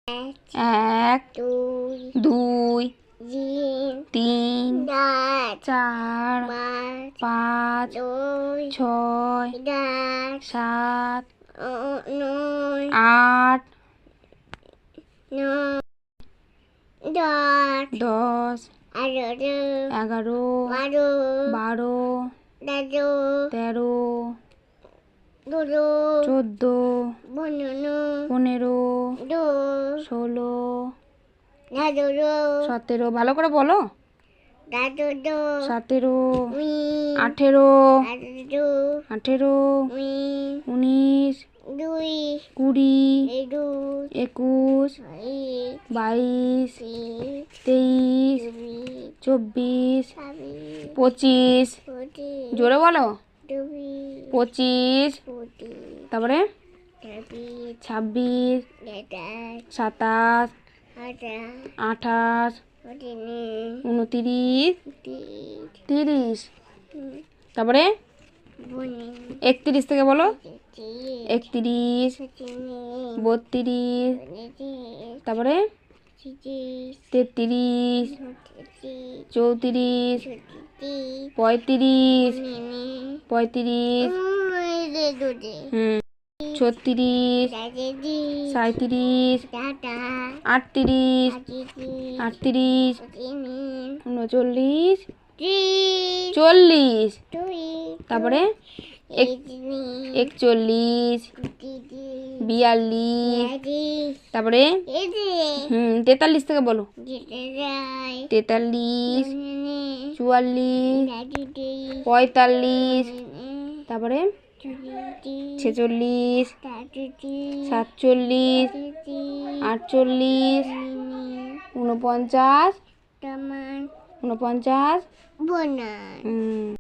এক, দুই, তিন, চার, পাঁচ, ছয়, সাত, আট, 10, 11, 12, 13, 14, 15, 16, 17, ভালো করে বলো। 17, 18, 19, 20, 21, 22, 23, 24, 25, জোরে বলো। 25, তারপরে 26, 27, 28, 29, 30, তারপরে 31 থেকে বলো। 31, 32, তারপরে 33, 34, 35, 36, 36, 37, 38, 38, 39, 40, তারপরে 41, 42, তারপরে 43 থেকে বলো। 43, 44, 45, তারপরে 46, 47, 48, 49, 49,